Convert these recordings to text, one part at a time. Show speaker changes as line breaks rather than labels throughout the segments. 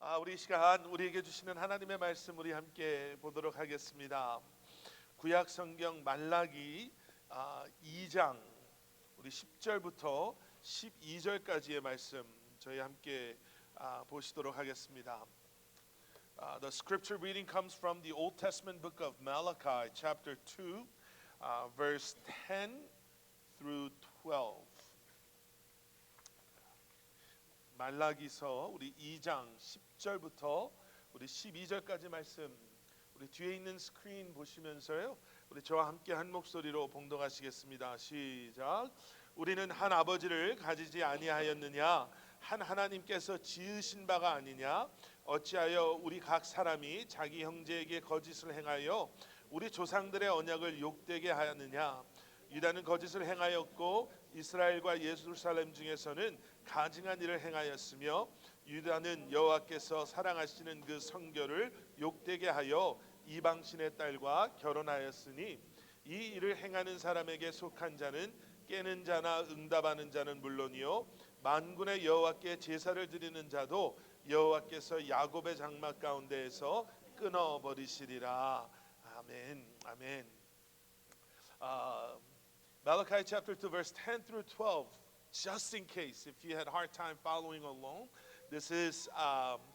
우리 이 시간 우리에게 주시는 하나님의 말씀 우리 함께 보도록 하겠습니다. 구약 성경 말라기 2장 우리 10절부터 12절까지의 말씀 저희 함께 보시도록 하겠습니다. The scripture reading comes from the Old Testament book of Malachi, chapter 2, verse 10 through 12. 말라기서 우리 2장 10절부터 우리 12절까지 말씀 우리 뒤에 있는 스크린 보시면서요. 우리 저와 함께 한 목소리로 봉독하시겠습니다. 시작. 우리는 한 아버지를 가지지 아니하였느냐? 한 하나님께서 지으신 바가 아니냐? 어찌하여 우리 각 사람이 자기 형제에게 거짓을 행하여 우리 조상들의 언약을 욕되게 하였느냐? 유다는 거짓을 행하였고 이스라엘과 예루살렘 중에서는 가증한 일을 행하였으며 유다는 여호와께서 사랑하시는 그 성결을 욕되게 하여 이방신의 딸과 결혼하였으니 이 일을 행하는 사람에게 속한 자는 깨는 자나 응답하는 자는 물론이요 만군의 여호와께 제사를 드리는 자도 여호와께서 야곱의 장막 가운데에서 끊어버리시리라. 아멘. 아멘. Malachi chapter 2 verse 10 through 12, just in case if you had a hard time following along, this is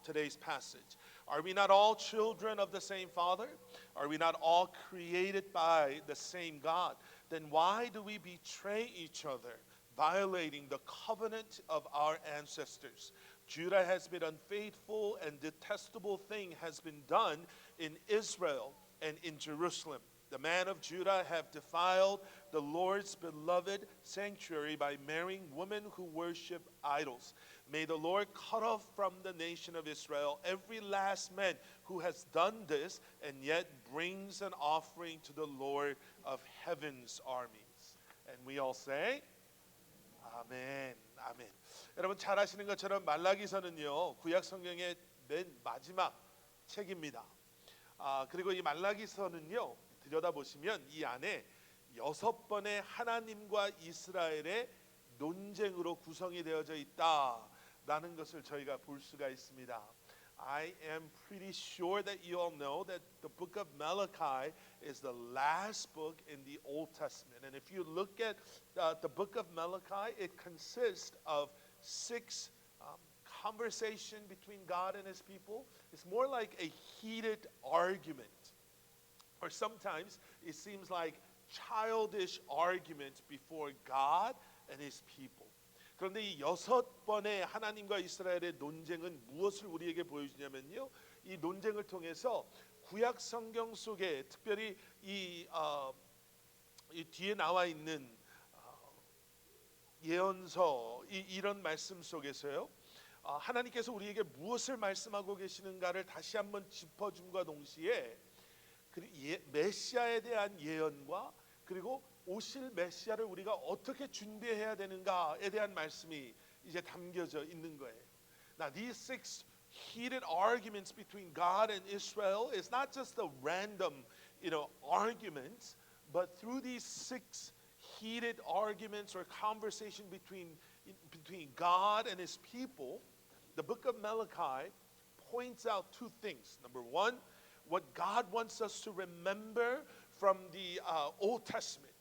today's passage. Are we not all children of the same Father? Are we not all created by the same God? Then why do we betray each other, violating the covenant of our ancestors? Judah has been unfaithful, and detestable thing has been done in Israel and in Jerusalem. The men of Judah have defiled the Lord's beloved sanctuary by marrying women who worship idols. May the Lord cut off from the nation of Israel every last man who has done this and yet brings an offering to the Lord of heaven's armies. And we all say, 아멘, 아멘. 여러분 잘 아시는 것처럼 말라기서는요 구약 성경의 맨 마지막 책입니다. 그리고 이 말라기서는요 들여다보시면 이 안에 6번의 하나님과 이스라엘의 논쟁으로 구성이 되어져 있다라는 것을 저희가 볼 수가 있습니다. I am pretty sure that you all know that the book of Malachi is the last book in the Old Testament. And if you look at the book of Malachi, it consists of 6 conversation between God and his people. It's more like a heated argument. Or sometimes it seems like childish arguments before God and his people. 그런데 이 6번의 하나님과 이스라엘의 논쟁은 무엇을 우리에게 보여주냐면요. 이 논쟁을 통해서 구약 성경 속에 특별히 이 뒤에 나와 있는 예언서 이런 말씀 속에서요. 하나님께서 우리에게 무엇을 말씀하고 계시는가를 다시 한번 짚어줌과 동시에 메시아에 대한 예언과 그리고 오실 메시아를 우리가 어떻게 준비해야 되는가에 대한 말씀이 이제 담겨져 있는 거예요. Now these 6 heated arguments between God and Israel is not just a random, arguments, but through these 6 heated arguments or conversation between God and his people, the book of Malachi points out 2 things. Number 1, what God wants us to remember from the Old Testament.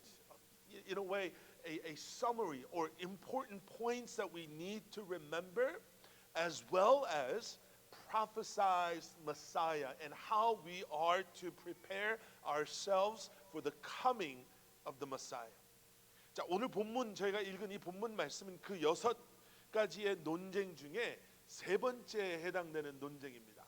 In a way, a summary or important points that we need to remember, as well as prophesied Messiah and how we are to prepare ourselves for the coming of the Messiah. 자, 오늘 본문 저희가 읽은 이 본문 말씀은 그 6가지의 논쟁 중에 3번째에 해당되는 논쟁입니다.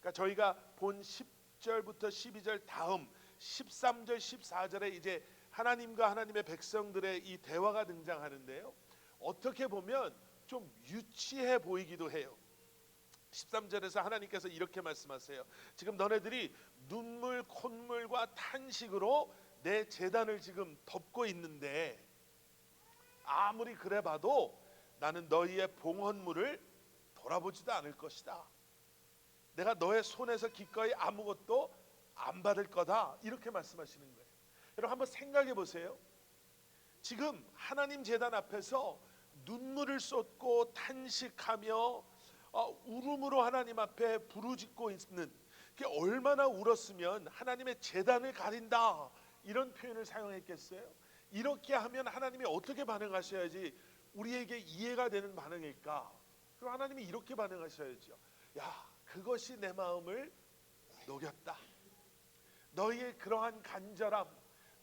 그러니까 저희가 본 10절부터 12절 다음 13절 14절에 이제 하나님과 하나님의 백성들의 이 대화가 등장하는데요. 어떻게 보면 좀 유치해 보이기도 해요. 13절에서 하나님께서 이렇게 말씀하세요. 지금 너네들이 눈물, 콧물과 탄식으로 내 제단을 지금 덮고 있는데 아무리 그래 봐도 나는 너희의 봉헌물을 돌아보지도 않을 것이다. 내가 너의 손에서 기꺼이 아무것도 안 받을 거다. 이렇게 말씀하시는 거예요. 여러분 한번 생각해 보세요. 지금 하나님 제단 앞에서 눈물을 쏟고 탄식하며 울음으로 하나님 앞에 부르짖고 있는, 그게 얼마나 울었으면 하나님의 제단을 가린다 이런 표현을 사용했겠어요? 이렇게 하면 하나님이 어떻게 반응하셔야지 우리에게 이해가 되는 반응일까? 그럼 하나님이 이렇게 반응하셔야죠. 야, 그것이 내 마음을 녹였다. 너희의 그러한 간절함,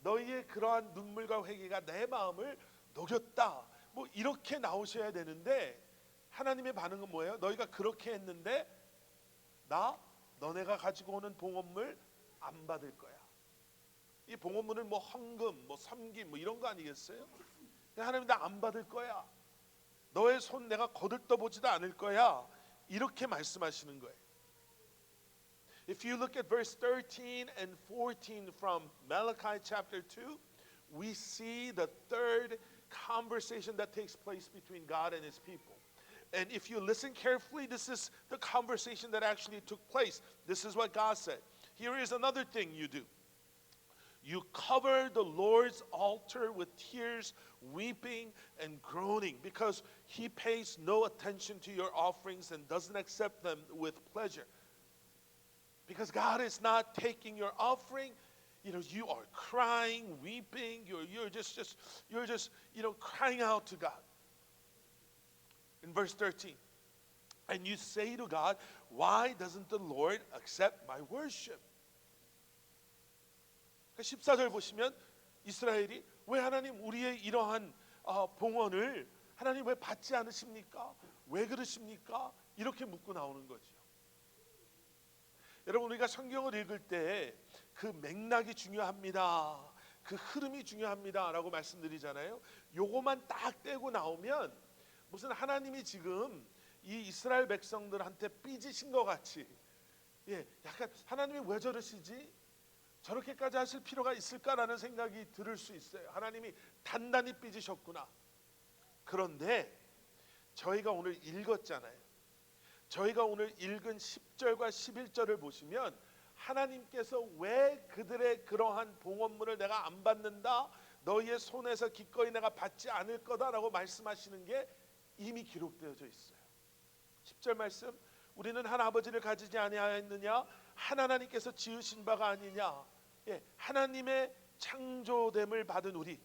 너희의 그러한 눈물과 회개가 내 마음을 녹였다. 뭐 이렇게 나오셔야 되는데 하나님의 반응은 뭐예요? 너희가 그렇게 했는데 너네가 가지고 오는 봉헌물 안 받을 거야. 이 봉헌물은 뭐 헌금, 뭐 섬김, 뭐 이런 거 아니겠어요? 하나님 나 안 받을 거야. 너의 손 내가 거들떠보지도 않을 거야. 이렇게 말씀하시는 거예요. If you look at verse 13 and 14 from Malachi chapter 2, we see the third conversation that takes place between God and his people. And if you listen carefully, this is the conversation that actually took place. This is what God said. Here is another thing you do. You cover the Lord's altar with tears, weeping, and groaning, because he pays no attention to your offerings and doesn't accept them with pleasure. Because God is not taking your offering. You are crying, weeping, you're just crying out to God. In verse 13, and you say to God, why doesn't the Lord accept my worship? 14절 보시면 이스라엘이 왜 하나님 우리의 이러한 봉헌을 하나님 왜 받지 않으십니까? 왜 그러십니까? 이렇게 묻고 나오는 거죠. 여러분, 우리가 성경을 읽을 때 그 맥락이 중요합니다. 그 흐름이 중요합니다 라고 말씀드리잖아요. 요거만 딱 떼고 나오면 무슨 하나님이 지금 이 이스라엘 백성들한테 삐지신 것 같이, 약간 하나님이 왜 저러시지? 저렇게까지 하실 필요가 있을까라는 생각이 들을 수 있어요. 하나님이 단단히 삐지셨구나. 그런데 저희가 오늘 읽었잖아요. 저희가 오늘 읽은 10절과 11절을 보시면 하나님께서 왜 그들의 그러한 봉헌물을 내가 안 받는다, 너희의 손에서 기꺼이 내가 받지 않을 거다라고 말씀하시는 게 이미 기록되어져 있어요. 10절 말씀, 우리는 한 아버지를 가지지 아니하였느냐, 한 하나님께서 지으신 바가 아니냐. 하나님의 창조됨을 받은 우리,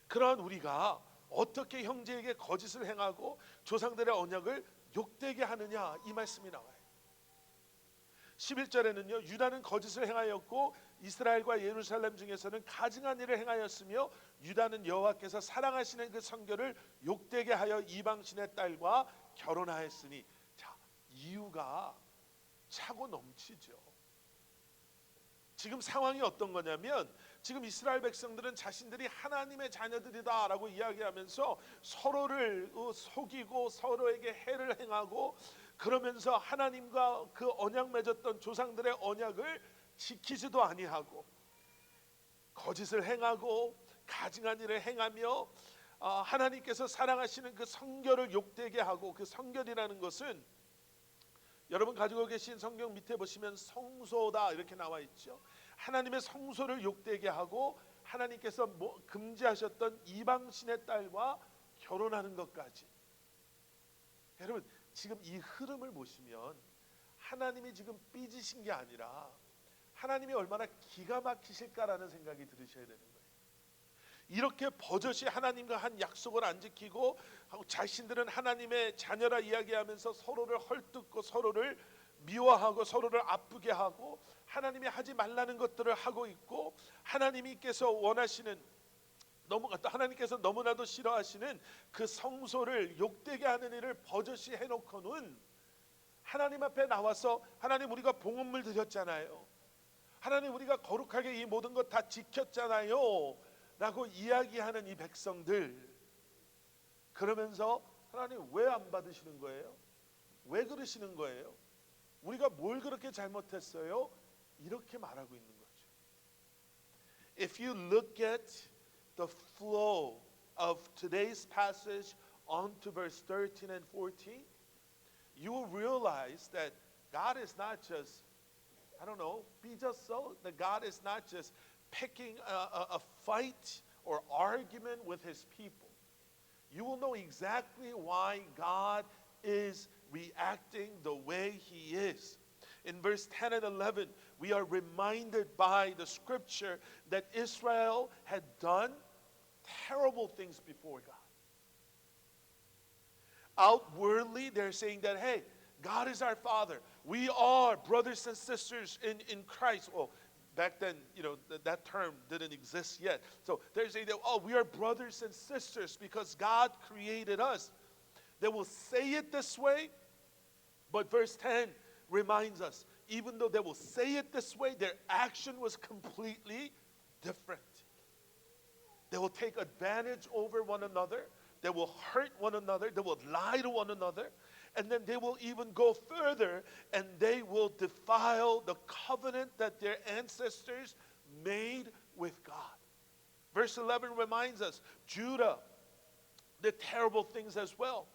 그러한 우리가 어떻게 형제에게 거짓을 행하고 조상들의 언약을 욕되게 하느냐, 이 말씀이 나와요. 11절에는요, 유다는 거짓을 행하였고 이스라엘과 예루살렘 중에서는 가증한 일을 행하였으며 유다는 여호와께서 사랑하시는 그 성결을 욕되게 하여 이방신의 딸과 결혼하였으니. 자, 이유가 차고 넘치죠. 지금 상황이 어떤 거냐면, 지금 이스라엘 백성들은 자신들이 하나님의 자녀들이다라고 이야기하면서 서로를 속이고 서로에게 해를 행하고, 그러면서 하나님과 그 언약 맺었던 조상들의 언약을 지키지도 아니하고 거짓을 행하고 가증한 일을 행하며 하나님께서 사랑하시는 그 성결을 욕되게 하고, 그 성결이라는 것은 여러분 가지고 계신 성경 밑에 보시면 성소다 이렇게 나와 있죠. 하나님의 성소를 욕되게 하고 하나님께서 금지하셨던 이방신의 딸과 결혼하는 것까지. 여러분, 지금 이 흐름을 보시면 하나님이 지금 삐지신 게 아니라 하나님이 얼마나 기가 막히실까라는 생각이 들으셔야 되는 거예요. 이렇게 버젓이 하나님과 한 약속을 안 지키고 자신들은 하나님의 자녀라 이야기하면서 서로를 헐뜯고 서로를 미워하고 서로를 아프게 하고 하나님이 하지 말라는 것들을 하고 있고, 하나님께서 원하시는, 하나님께서 너무나도 싫어하시는 그 성소를 욕되게 하는 일을 버젓이 해놓고는 하나님 앞에 나와서 하나님 우리가 봉헌물 드렸잖아요, 하나님 우리가 거룩하게 이 모든 것 다 지켰잖아요 라고 이야기하는 이 백성들, 그러면서 하나님 왜 안 받으시는 거예요? 왜 그러시는 거예요? 우리가 뭘 그렇게 잘못했어요? 이렇게 말하고 있는 거죠. If you look at the flow of today's passage on to verse 13 and 14, you will realize that God is not just, be just so, that God is not just picking a fight or argument with his people. You will know exactly why God is reacting the way he is. In verse 10 and 11, we are reminded by the scripture that Israel had done terrible things before God. Outwardly, they're saying that, hey, God is our Father. We are brothers and sisters in Christ. Well, back then, that term didn't exist yet. So they're saying that, oh, we are brothers and sisters because God created us. They will say it this way, but verse 10 reminds us, even though they will say it this way, their action was completely different. They will take advantage over one another. They will hurt one another. They will lie to one another. And then they will even go further and they will defile the covenant that their ancestors made with God. Verse 11 reminds us, Judah did terrible things as well.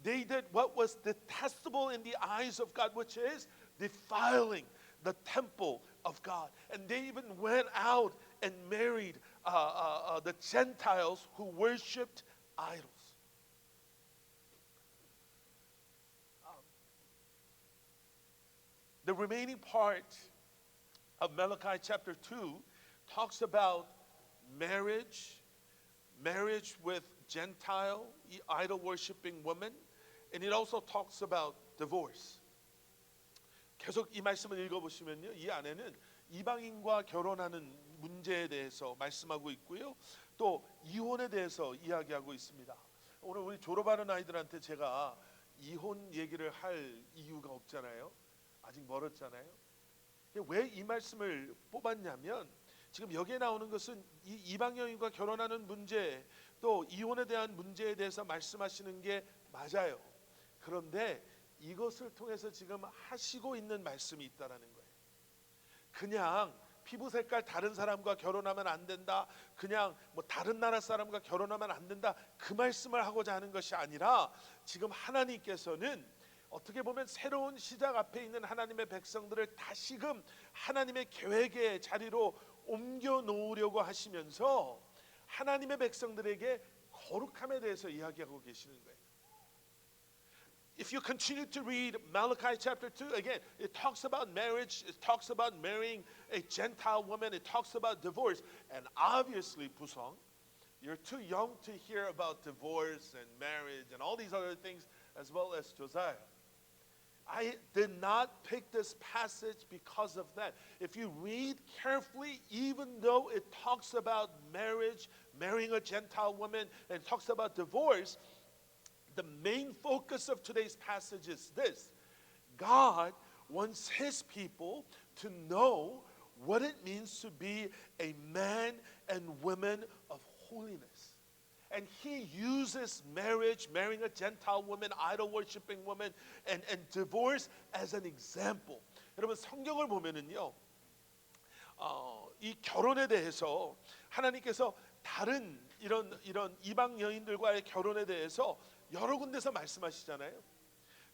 They did what was detestable in the eyes of God, which is defiling the temple of God. And they even went out and married the Gentiles who worshipped idols. The remaining part of Malachi chapter 2 talks about marriage with Gentile, idol-worshiping women, and it also talks about divorce. 계속 이 말씀을 읽어보시면요, 이 안에는 이방인과 결혼하는 문제에 대해서 말씀하고 있고요, 또 이혼에 대해서 이야기하고 있습니다. 오늘 우리 졸업하는 아이들한테 제가 이혼 얘기를 할 이유가 없잖아요. 아직 멀었잖아요. 왜 이 말씀을 뽑았냐면 지금 여기에 나오는 것은 이 이방 여인과 결혼하는 문제, 또 이혼에 대한 문제에 대해서 말씀하시는 게 맞아요. 그런데 이것을 통해서 지금 하시고 있는 말씀이 있다라는 거예요. 그냥 피부 색깔 다른 사람과 결혼하면 안 된다, 그냥 뭐 다른 나라 사람과 결혼하면 안 된다, 그 말씀을 하고자 하는 것이 아니라 지금 하나님께서는 어떻게 보면 새로운 시작 앞에 있는 하나님의 백성들을 다시금 하나님의 계획의 자리로 옮겨 놓으려고 하시면서 하나님의 백성들에게 거룩함에 대해서 이야기하고 계시는 거예요. If you continue to read Malachi chapter 2, again, it talks about marriage, it talks about marrying a Gentile woman, it talks about divorce, and obviously, Pusong, you're too young to hear about divorce and marriage and all these other things, as well as Josiah. I did not pick this passage because of that. If you read carefully, even though it talks about marriage, marrying a Gentile woman, and it talks about divorce, the main focus of today's passage is this: God wants His people to know what it means to be a man and woman of holiness. And He uses marriage, marrying a Gentile woman, idol-worshiping woman, and divorce as an example. 여러분 성경을 보면은요, 이 결혼에 대해서 하나님께서 다른 이런 이방 여인들과의 결혼에 대해서 여러 군데서 말씀하시잖아요.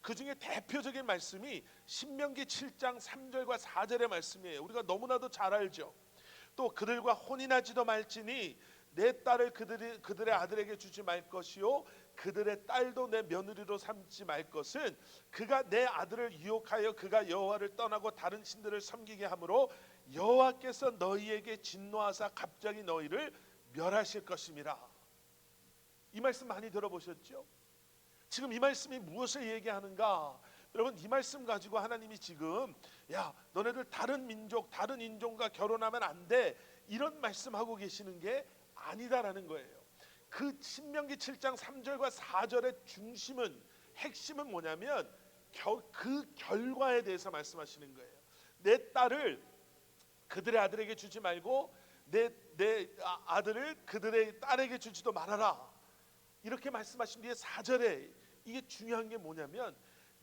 그 중에 대표적인 말씀이 신명기 7장 3절과 4절의 말씀이에요. 우리가 너무나도 잘 알죠. 또 그들과 혼인하지도 말지니 내 딸을 그들의 아들에게 주지 말 것이요 그들의 딸도 내 며느리로 삼지 말 것은 그가 내 아들을 유혹하여 그가 여호와를 떠나고 다른 신들을 섬기게 하므로 여호와께서 너희에게 진노하사 갑자기 너희를 멸하실 것임이라. 이 말씀 많이 들어보셨죠? 지금 이 말씀이 무엇을 얘기하는가? 여러분 이 말씀 가지고 하나님이 지금 야 너네들 다른 민족 다른 인종과 결혼하면 안 돼, 이런 말씀하고 계시는 게 아니다라는 거예요. 그 신명기 7장 3절과 4절의 중심은, 핵심은 뭐냐면 그 결과에 대해서 말씀하시는 거예요. 내 딸을 그들의 아들에게 주지 말고 내 아들을 그들의 딸에게 주지도 말아라, 이렇게 말씀하신 뒤에 4절에 이게 중요한 게 뭐냐면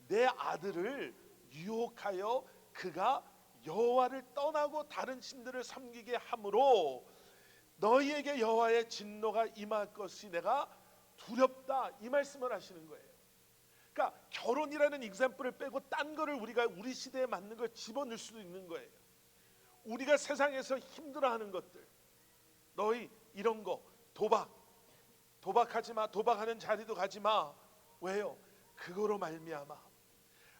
내 아들을 유혹하여 그가 여호와를 떠나고 다른 신들을 섬기게 함으로 너희에게 여호와의 진노가 임할 것이 내가 두렵다, 이 말씀을 하시는 거예요. 그러니까 결혼이라는 example을 빼고 딴 거를 우리가 우리 시대에 맞는 걸 집어넣을 수도 있는 거예요. 우리가 세상에서 힘들어하는 것들, 너희 이런 거 도박하지 마, 도박하는 자리도 가지 마. 왜요? 그거로 말미암아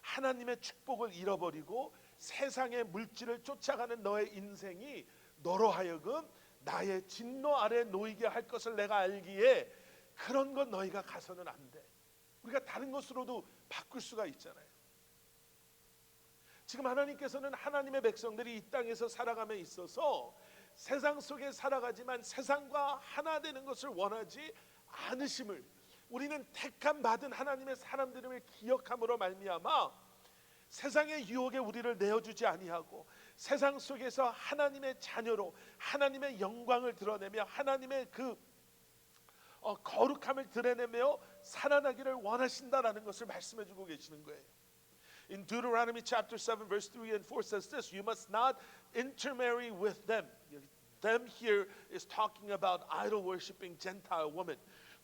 하나님의 축복을 잃어버리고 세상의 물질을 쫓아가는 너의 인생이 너로 하여금 나의 진노 아래 놓이게 할 것을 내가 알기에 그런 건 너희가 가서는 안 돼. 우리가 다른 것으로도 바꿀 수가 있잖아요. 지금 하나님께서는 하나님의 백성들이 이 땅에서 살아감에 있어서 세상 속에 살아가지만 세상과 하나 되는 것을 원하지 않으심을, 우리는 택함 받은 하나님의 사람들임을 기억함으로 말미암아 세상의 유혹에 우리를 내어주지 아니하고 세상 속에서 하나님의 자녀로 하나님의 영광을 드러내며 하나님의 그 거룩함을 드러내며 살아나기를 원하신다라는 것을 말씀해 주고 계시는 거예요. In Deuteronomy chapter 7 verse 3 and 4 says this, you must not intermarry with them. Them here is talking about idol worshiping Gentile women.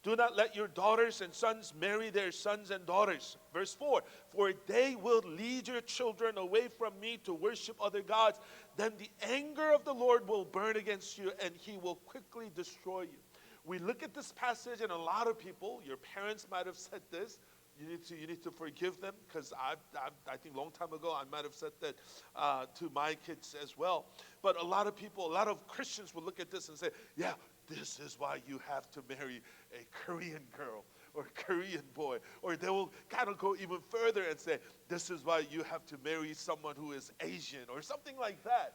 Do not let your daughters and sons marry their sons and daughters. Verse 4, for they will lead your children away from me to worship other gods. Then the anger of the Lord will burn against you and he will quickly destroy you. We look at this passage and a lot of people, your parents might have said this, you need to forgive them, because I think a long time ago I might have said that to my kids as well. But a lot of people, a lot of Christians will look at this and say, yeah, this is why you have to marry a Korean girl or a Korean boy. Or they will kind of go even further and say, this is why you have to marry someone who is Asian or something like that.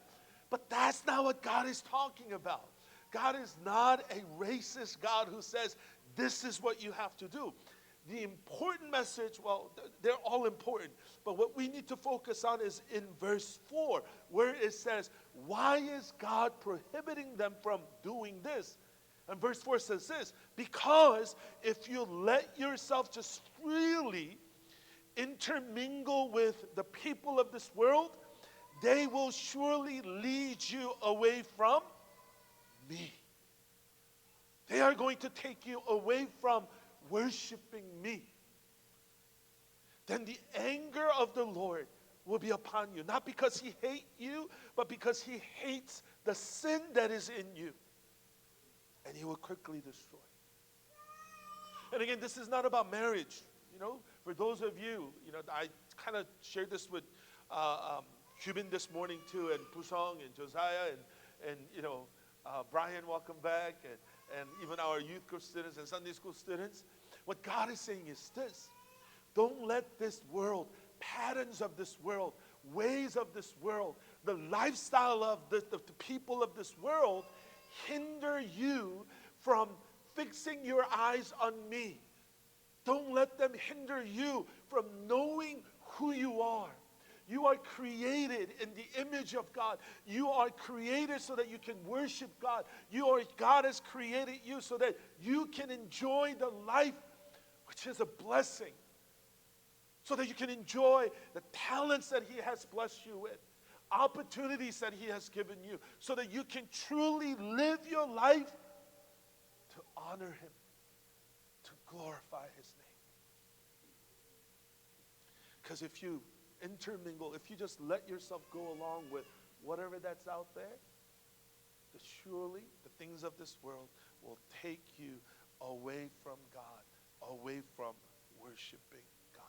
But that's not what God is talking about. God is not a racist God who says, this is what you have to do. The important message, well, they're all important, but what we need to focus on is in verse 4, where it says, why is God prohibiting them from doing this? And verse 4 says this, because if you let yourself just freely intermingle with the people of this world, they will surely lead you away from me. They are going to take you away from worshiping me. Then the anger of the Lord will be upon you, not because he hates you, but because he hates the sin that is in you, and he will quickly destroy. And again, this is not about marriage. You know, for those of you, I kind of shared this with Cuban this morning too, and Pusong and Josiah and Brian, welcome back, and even our youth group students and Sunday school students. What God is saying is this: don't let this world, patterns of this world, ways of this world, the lifestyle of the people of this world hinder you from fixing your eyes on me. Don't let them hinder you from knowing who you are. You are created in the image of God. You are created so that you can worship God. God has created you so that you can enjoy the life which is a blessing. So that you can enjoy the talents that he has blessed you with, opportunities that he has given you, so that you can truly live your life to honor him, to glorify his name. Because if you intermingle, if you just let yourself go along with whatever that's out there, then surely the things of this world will take you away from God, away from worshiping God.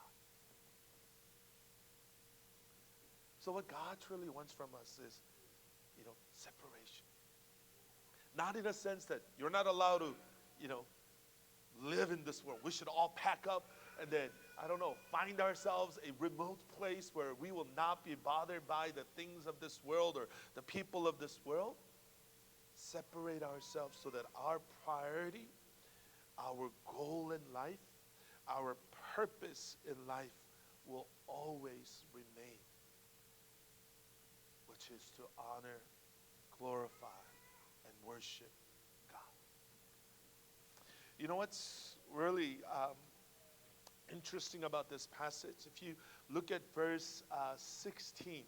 So what God truly wants from us is, separation. Not in a sense that you're not allowed to, live in this world. We should all pack up and then, find ourselves a remote place where we will not be bothered by the things of this world or the people of this world. Separate ourselves so that our priority, our goal in life, our purpose in life will always remain, which is to honor, glorify, and worship God. You know what's really interesting about this passage? If you look at verse 16.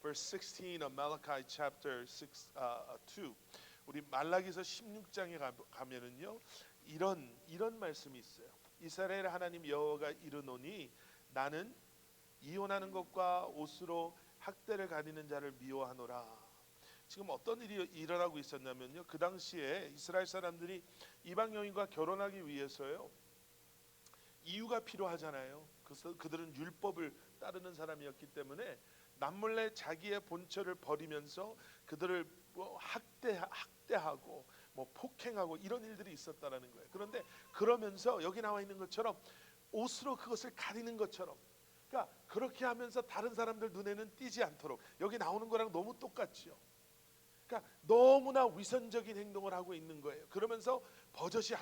Verse 16 of Malachi chapter 2. 우리 말라기서 16장에 가면은요. 이런 말씀이 있어요. 이스라엘 하나님 여호와가 이르노니 나는 이혼하는 것과 옷으로 학대를 가리는 자를 미워하노라. 지금 어떤 일이 일어나고 있었냐면요. 그 당시에 이스라엘 사람들이 이방 여인과 결혼하기 위해서요. 이유가 필요하잖아요. 그래서 그들은 율법을 따르는 사람이었기 때문에 남몰래 자기의 본처를 버리면서 그들을 뭐 학대하고 뭐 폭행하고 이런 일들이 있었다라는 거예요. 그런데 그러면서 여기 나와 있는 것처럼 옷으로 그것을 가리는 것처럼, 그러니까 그렇게 하면서 다른 사람들 눈에는 띄지 않도록, 여기 나오는 거랑 너무 똑같죠. 그러니까 너무나 위선적인 행동을 하고 있는 거예요. 그러면서 버젓이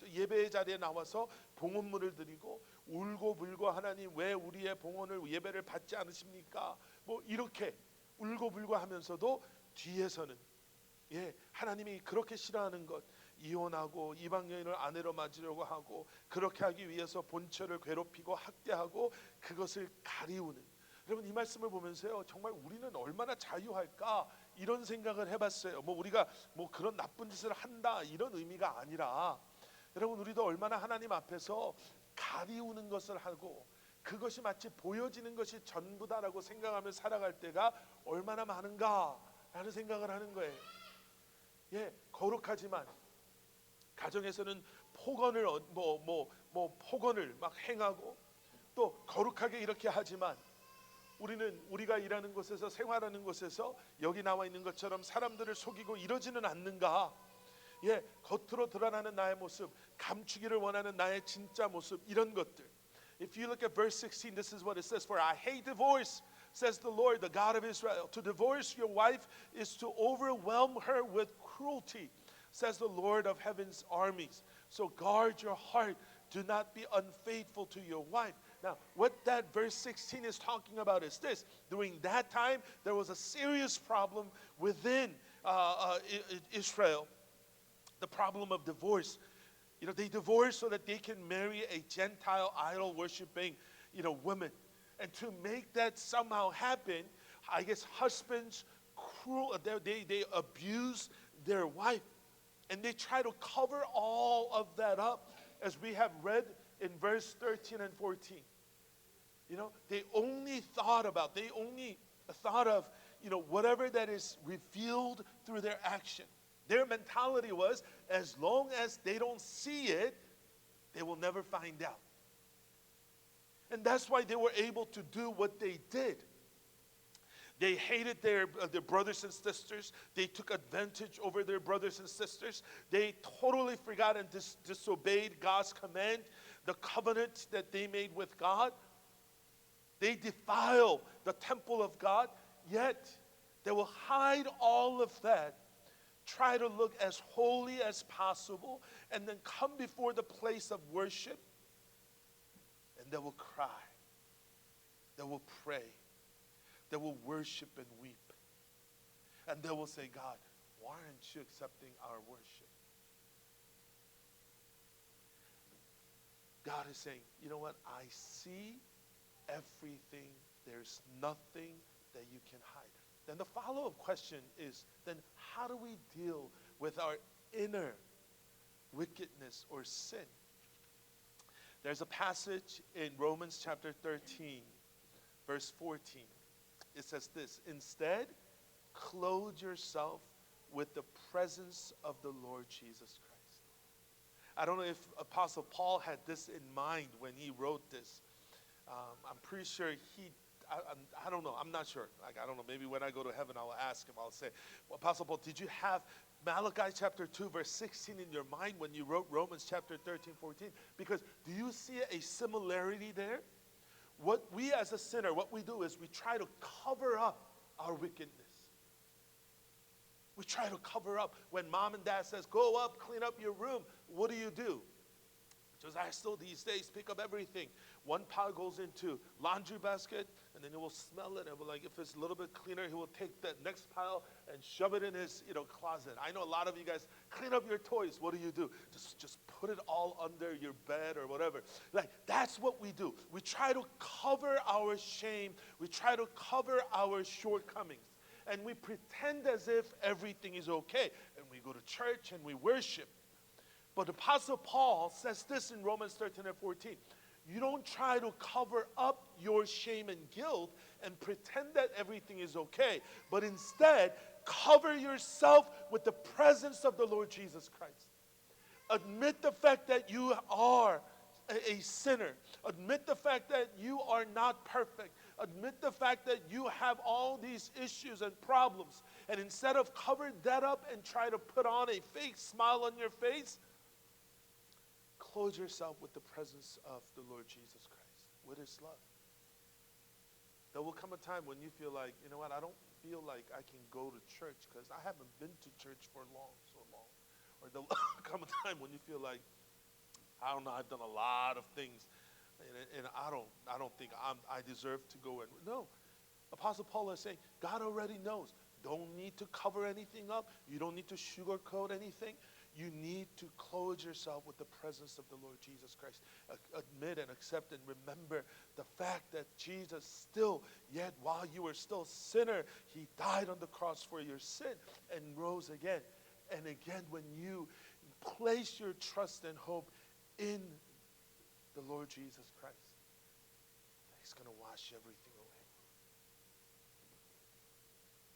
예배의 자리에 나와서 봉헌물을 드리고 울고불고, 하나님 왜 우리의 봉헌을 예배를 받지 않으십니까? 뭐 이렇게 울고불고 하면서도 뒤에서는 하나님이 그렇게 싫어하는 것, 이혼하고 이방 여인을 아내로 맞으려고 하고 그렇게 하기 위해서 본처를 괴롭히고 학대하고 그것을 가리우는, 여러분 이 말씀을 보면서요, 정말 우리는 얼마나 자유할까 이런 생각을 해봤어요. 뭐 우리가 뭐 그런 나쁜 짓을 한다 이런 의미가 아니라, 여러분 우리도 얼마나 하나님 앞에서 가리우는 것을 하고 그것이 마치 보여지는 것이 전부다라고 생각하며 살아갈 때가 얼마나 많은가라는 생각을 하는 거예요. 거룩하지만 가정에서는 폭언을 폭언을 막 행하고 또 거룩하게 이렇게 하지만, 우리가 일하는 곳에서 생활하는 곳에서 여기 나와 있는 것처럼 사람들을 속이고 이러지는 않는가? 겉으로 드러나는 나의 모습, 감추기를 원하는 나의 진짜 모습, 이런 것들. If you look at verse 16, this is what it says: For I hate divorce, says the Lord, the God of Israel. To divorce your wife is to overwhelm her with cruelty, says the Lord of heaven's armies. So guard your heart, do not be unfaithful to your wife. Now, what that verse 16 is talking about is this: during that time, there was a serious problem within Israel, the problem of divorce. They divorce so that they can marry a Gentile idol worshiping, woman. And to make that somehow happen, I guess husbands they abuse their wife, and they try to cover all of that up, as we have read in verse 13 and 14. They only thought of whatever that is revealed through their action. Their mentality was, as long as they don't see it, they will never find out. And that's why they were able to do what they did. They hated their brothers and sisters. They took advantage over their brothers and sisters. They totally forgot and disobeyed God's command, the covenant that they made with God. They defile the temple of God, yet they will hide all of that, try to look as holy as possible, and then come before the place of worship, and they will cry, they will pray, they will worship and weep, and they will say, God, why aren't you accepting our worship? God is saying, you know what, I see everything. There's nothing that you can hide. Then the follow-up question is, then how do we deal with our inner wickedness or sin? There's a passage in Romans chapter 13, verse 14. It says this: instead, clothe yourself with the presence of the Lord Jesus Christ. I don't know if Apostle Paul had this in mind when he wrote this. I'm pretty sure I don't know, I'm not sure. I don't know, maybe when I go to heaven I'll ask him, I'll say, well, Apostle Paul, did you have Malachi chapter 2 verse 16 in your mind when you wrote Romans chapter 13, 14? Because do you see a similarity there? What we as a sinner, what we do is we try to cover up our wickedness. We try to cover up. When mom and dad says, go up, clean up your room, what do? Because I still these days pick up everything. One pile goes into laundry basket, and then he will smell it, and will, like, if it's a little bit cleaner, he will take that next pile and shove it in his closet. I know a lot of you guys clean up your toys. What do? Just put it all under your bed or whatever. Like, that's what we do. We try to cover our shame. We try to cover our shortcomings. And we pretend as if everything is okay. And we go to church and we worship. But Apostle Paul says this in Romans 13 and 14. You don't try to cover up your shame and guilt and pretend that everything is okay, but instead cover yourself with the presence of the Lord Jesus Christ. Admit the fact that you are a sinner. Admit the fact that you are not perfect. Admit the fact that you have all these issues and problems. And instead of cover that up and try to put on a fake smile on your face, clothe yourself with the presence of the Lord Jesus Christ, with His love. There will come a time when you feel like, you know what, I don't feel like I can go to church because I haven't been to church for so long. Or there will come a time when you feel like, I don't know, I've done a lot of things, and I don't think I deserve to go in. No, Apostle Paul is saying, God already knows. Don't need to cover anything up. You don't need to sugarcoat anything. You need to clothe yourself with the presence of the Lord Jesus Christ. Admit and accept and remember the fact that Jesus still, yet while you were still a sinner, He died on the cross for your sin and rose again. And again, when you place your trust and hope in the Lord Jesus Christ, He's going to wash everything away.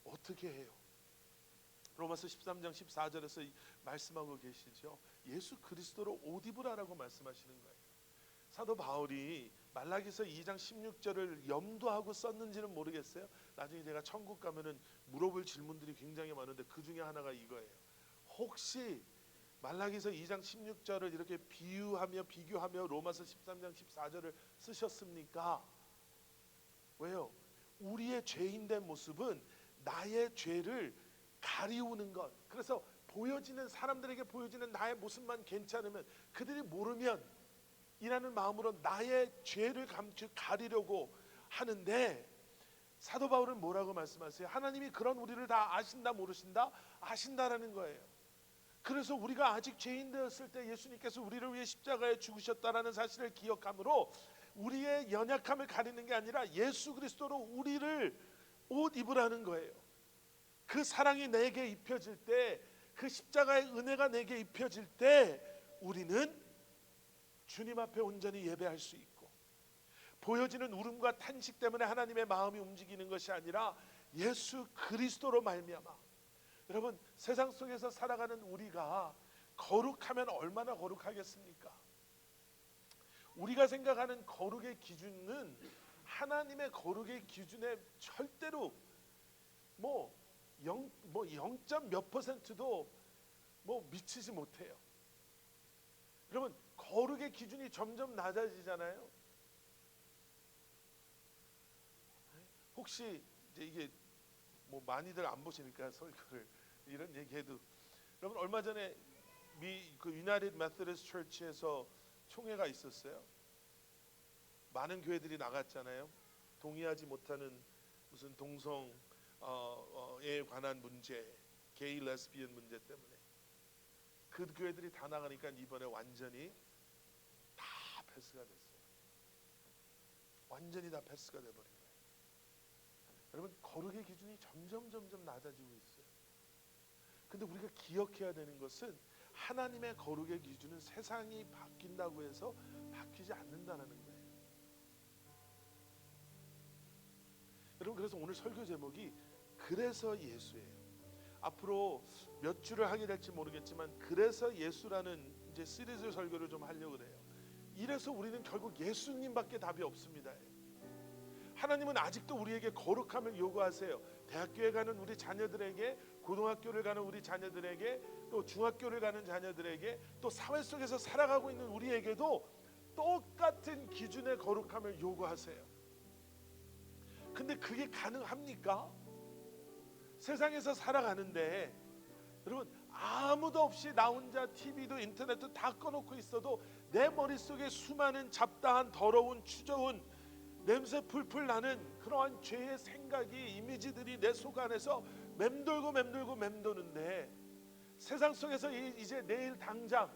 어떻게 해요? 로마서 13장 14절에서 말씀하고 계시죠. 예수 그리스도로 옷 입으라라고 말씀하시는 거예요. 사도 바울이 말라기서 2장 16절을 염두하고 썼는지는 모르겠어요. 나중에 제가 천국 가면은 물어볼 질문들이 굉장히 많은데 그 중에 하나가 이거예요. 혹시 말라기서 2장 16절을 이렇게 비유하며 비교하며 로마서 13장 14절을 쓰셨습니까? 왜요? 우리의 죄인된 모습은 나의 죄를 가리우는 것. 그래서 보여지는 사람들에게 보여지는 나의 모습만 괜찮으면 그들이 모르면 이라는 마음으로 나의 죄를 가리려고 하는데, 사도 바울은 뭐라고 말씀하세요? 하나님이 그런 우리를 다 아신다 모르신다? 아신다라는 거예요. 그래서 우리가 아직 죄인 되었을 때 예수님께서 우리를 위해 십자가에 죽으셨다라는 사실을 기억함으로 우리의 연약함을 가리는 게 아니라 예수 그리스도로 우리를 옷 입으라는 거예요. 그 사랑이 내게 입혀질 때, 그 십자가의 은혜가 내게 입혀질 때 우리는 주님 앞에 온전히 예배할 수 있고, 보여지는 울음과 탄식 때문에 하나님의 마음이 움직이는 것이 아니라 예수 그리스도로 말미암아. 여러분, 세상 속에서 살아가는 우리가 거룩하면 얼마나 거룩하겠습니까? 우리가 생각하는 거룩의 기준은 하나님의 거룩의 기준에 절대로 0. 몇 %도 미치지 못해요. 여러분, 거룩의 기준이 점점 낮아지잖아요. 혹시 이게 많이들 안 보시니까 설교를 이런 얘기해도, 여러분 얼마 전에 그 유나이티드 메서디스트 처치에서 총회가 있었어요. 많은 교회들이 나갔잖아요. 동의하지 못하는 무슨 동성에 관한 문제, 게이 레스비언 문제 때문에 그 교회들이 다 나가니까 이번에 완전히 다 패스가 됐어요. 완전히 다 패스가 돼버린 거예요. 여러분, 거룩의 기준이 점점 낮아지고 있어요. 근데 우리가 기억해야 되는 것은 하나님의 거룩의 기준은 세상이 바뀐다고 해서 바뀌지 않는다는 거예요. 여러분, 그래서 오늘 설교 제목이 그래서 예수예요. 앞으로 몇 주를 하게 될지 모르겠지만 그래서 예수라는 이제 시리즈 설교를 좀 하려고 그래요. 이래서 우리는 결국 예수님밖에 답이 없습니다. 하나님은 아직도 우리에게 거룩함을 요구하세요. 대학교에 가는 우리 자녀들에게, 고등학교를 가는 우리 자녀들에게, 또 중학교를 가는 자녀들에게, 또 사회 속에서 살아가고 있는 우리에게도 똑같은 기준의 거룩함을 요구하세요. 근데 그게 가능합니까? 세상에서 살아가는데 여러분, 아무도 없이 나 혼자 TV도 인터넷도 다 꺼놓고 있어도 내 머릿속에 수많은 잡다한 더러운 추저운 냄새 풀풀 나는 그러한 죄의 생각이, 이미지들이 내 속 안에서 맴돌는데, 세상 속에서 이제 내일 당장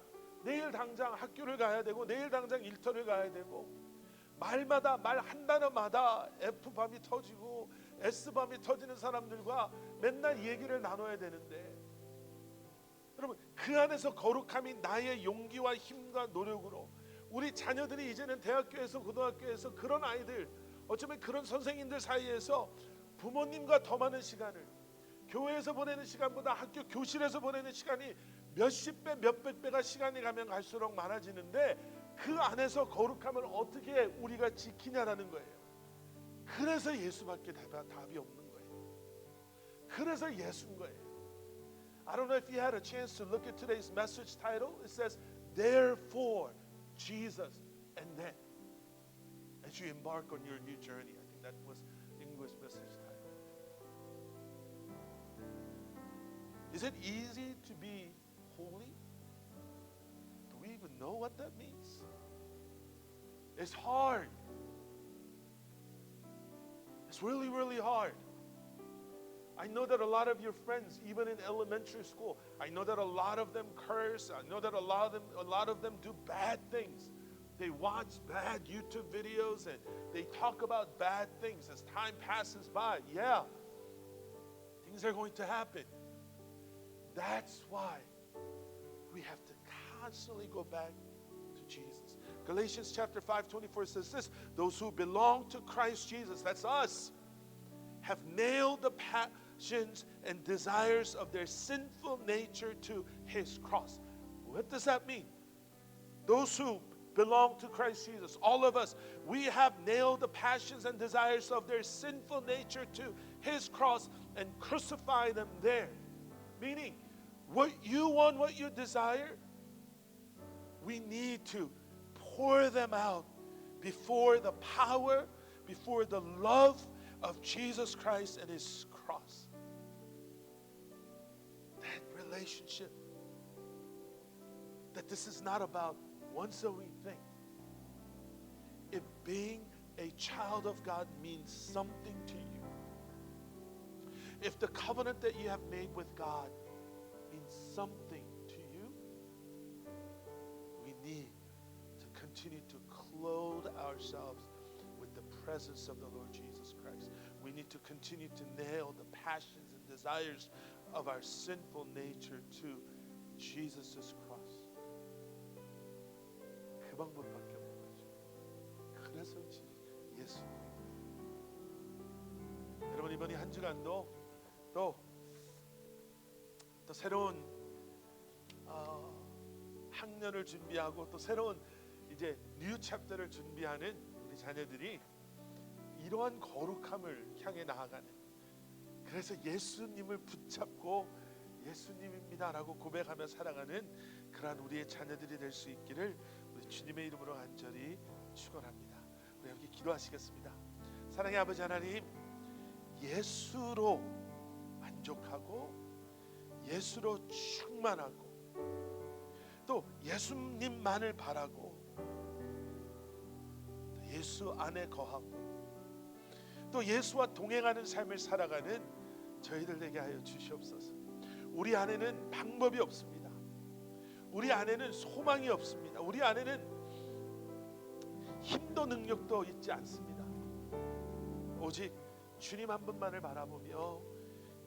학교를 가야 되고, 내일 당장 일터를 가야 되고, 말마다 말 한 단어마다 F밤이 터지고 S밤이 터지는 사람들과 맨날 얘기를 나눠야 되는데, 여러분, 그 안에서 거룩함이 나의 용기와 힘과 노력으로, 우리 자녀들이 이제는 대학교에서 고등학교에서 그런 아이들, 어쩌면 그런 선생님들 사이에서 부모님과 더 많은 시간을, 교회에서 보내는 시간보다 학교 교실에서 보내는 시간이 몇십 배 몇백 배가 시간이 가면 갈수록 많아지는데, 그 안에서 거룩함을 어떻게 우리가 지키냐라는 거예요. 그래서 예수밖에 답이 없는 거예요. 그래서 예수인 거예요. I don't know if you had a chance to look at today's message title. It says, Therefore, Jesus, and then, as you embark on your new journey. I think that was the English message title. Is it easy to be holy? Do we even know what that means? It's hard. It's really, really hard. I know that a lot of your friends, even in elementary school, I know that a lot of them curse. I know that a lot of them do bad things. They watch bad YouTube videos and they talk about bad things as time passes by. Yeah, things are going to happen. That's why we have to constantly go back to Jesus. Galatians chapter 5:24 says this, those who belong to Christ Jesus, that's us, have nailed the passions and desires of their sinful nature to his cross. What does that mean? Those who belong to Christ Jesus, all of us, we have nailed the passions and desires of their sinful nature to his cross and crucified them there. Meaning, what you want, what you desire, we need to pour them out before the power, before the love of Jesus Christ and his cross. That relationship, that this is not about once a week thing. If being a child of God means something to you, if the covenant that you have made with God means something to you, we need to continue to clothe ourselves with the presence of the Lord Jesus Christ. We need to continue to nail the passions and desires of our sinful nature to Jesus' cross. 그 방법밖에 없는 거죠. 그래서 예수. 여러분, 이번 한 주간도 또 새로운 학년을 준비하고 또 새로운 이제 뉴 챕터를 준비하는 우리 자녀들이 이러한 거룩함을 향해 나아가는, 그래서 예수님을 붙잡고 예수님입니다라고 고백하며 살아가는 그러한 우리의 자녀들이 될 수 있기를 우리 주님의 이름으로 간절히 축원합니다. 우리 함께 기도하시겠습니다. 사랑의 아버지 하나님, 예수로 만족하고 예수로 충만하고 또 예수님만을 바라고 또 예수 안에 거하고 또 예수와 동행하는 삶을 살아가는 저희들 되게 하여 주시옵소서. 우리 안에는 방법이 없습니다. 우리 안에는 소망이 없습니다. 우리 안에는 힘도 능력도 있지 않습니다. 오직 주님 한 분만을 바라보며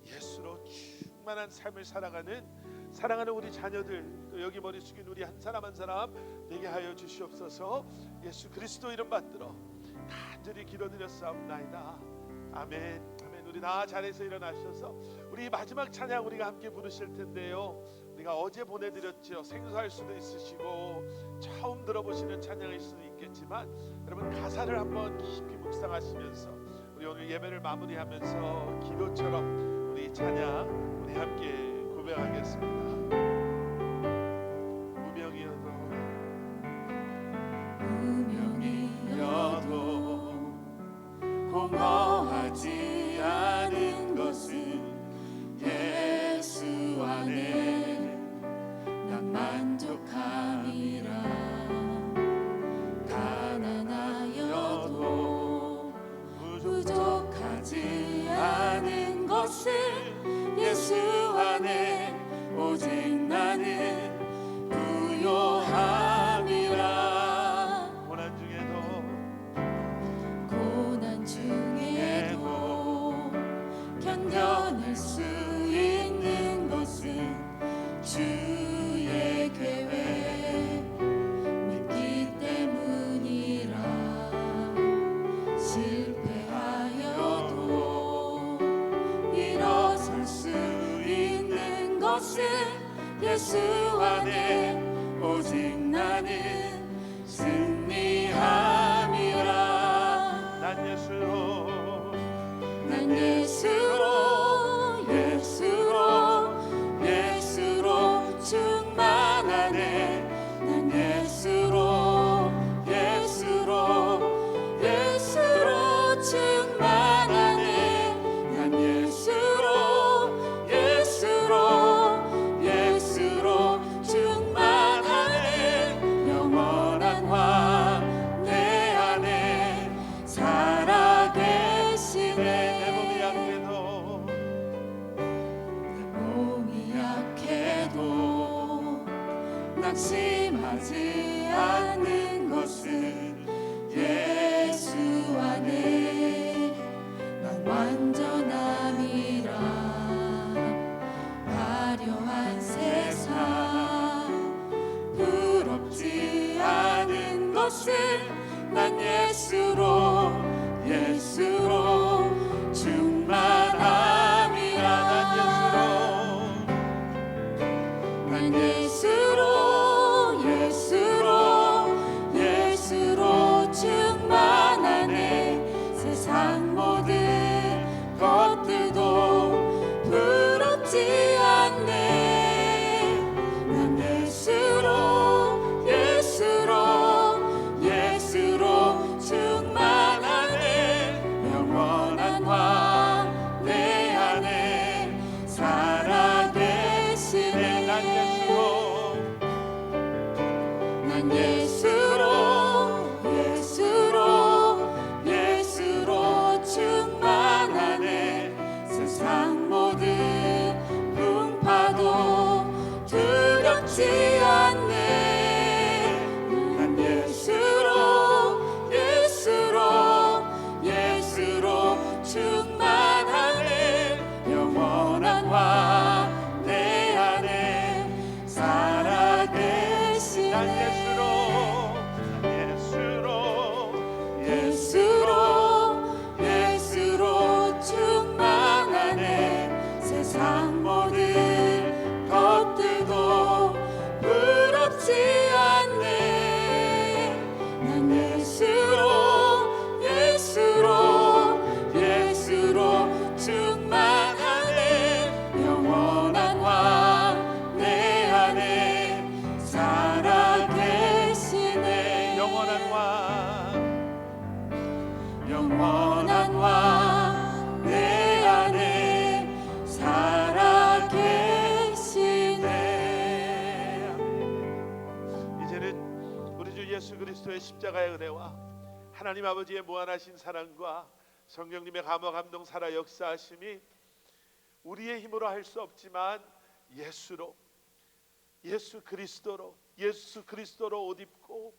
예수로 충만한 삶을 살아가는 사랑하는 우리 자녀들, 또 여기 머리 숙인 우리 한 사람 한 사람 되게 하여 주시옵소서. 예수 그리스도 이름 받들어 간절히 기도드렸사옵나이다. 아멘. 아멘. 우리 다 자리에서 일어나셔서 우리 마지막 찬양 우리가 함께 부르실 텐데요. 우리가 어제 보내드렸죠. 생소할 수도 있으시고 처음 들어보시는 찬양일 수도 있겠지만 여러분 가사를 한번 깊이 묵상하시면서 우리 오늘 예배를 마무리하면서 기도처럼 우리 찬양 우리 함께 고백하겠습니다.
무명이어도 공허하지 않은 것은 예수 안에 난 만족함이라. 가난하여도 부족하지 않은 것은 예수 안에 오직 나는 부요함이라. 고난 중에도 견뎌낼 수 있는 것은 주의 계획 믿기 때문이라. 실패하여도 일어설 수 있는 것은 예수 안에 오직 나는 낙심하지 않는 것은 예수 안에 난 완전함이라. 화려한 세상 부럽지 않은 것은 난 예수로 충만함이라. 난 예수로 충만하네. 세상 모든 것들도 부럽지 않네. 난 예수로 충만하네. 영원한 왕 내 안에 살아계시네. 난 예수로 충만하네. 세상 모든 풍파도 두렵지 않네. 난 예수로 충만하네. 영원한 왕 내 안에 살아계시네. 난 예수로 충만하네. 세상 모든 것들도 부럽지 않네. 난 예수로 충만하네. 영원한 왕 내 안에 살아계시네. 영원한 왕 내 안에 살아계시네.
이제는 우리 주 예수 그리스도의 십자가의 은혜와 하나님 아버지의 무한하신 사랑과 성령님의 감화 감동 살아 역사하심이 우리의 힘으로 할 수 없지만 예수 그리스도로 옷 입고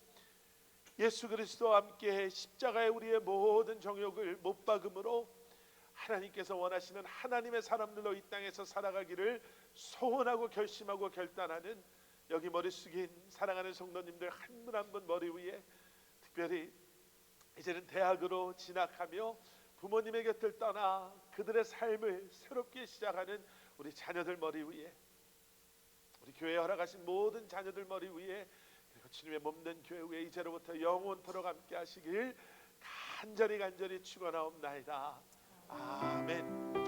예수 그리스도와 함께 십자가에 우리의 모든 정욕을 못 박음으로 하나님께서 원하시는 하나님의 사람들로 이 땅에서 살아가기를 소원하고 결심하고 결단하는 여기 머리 숙인 사랑하는 성도님들 한 분 한 분 머리 위에 특별히 이제는 대학으로 진학하며 부모님의 곁을 떠나 그들의 삶을 새롭게 시작하는 우리 자녀들 머리 위에, 우리 교회에 허락하신 모든 자녀들 머리 위에, 그리고 주님의 몸된 교회 위에 이제로부터 영원토록 함께 하시길 간절히 축원하옵나이다. 아멘.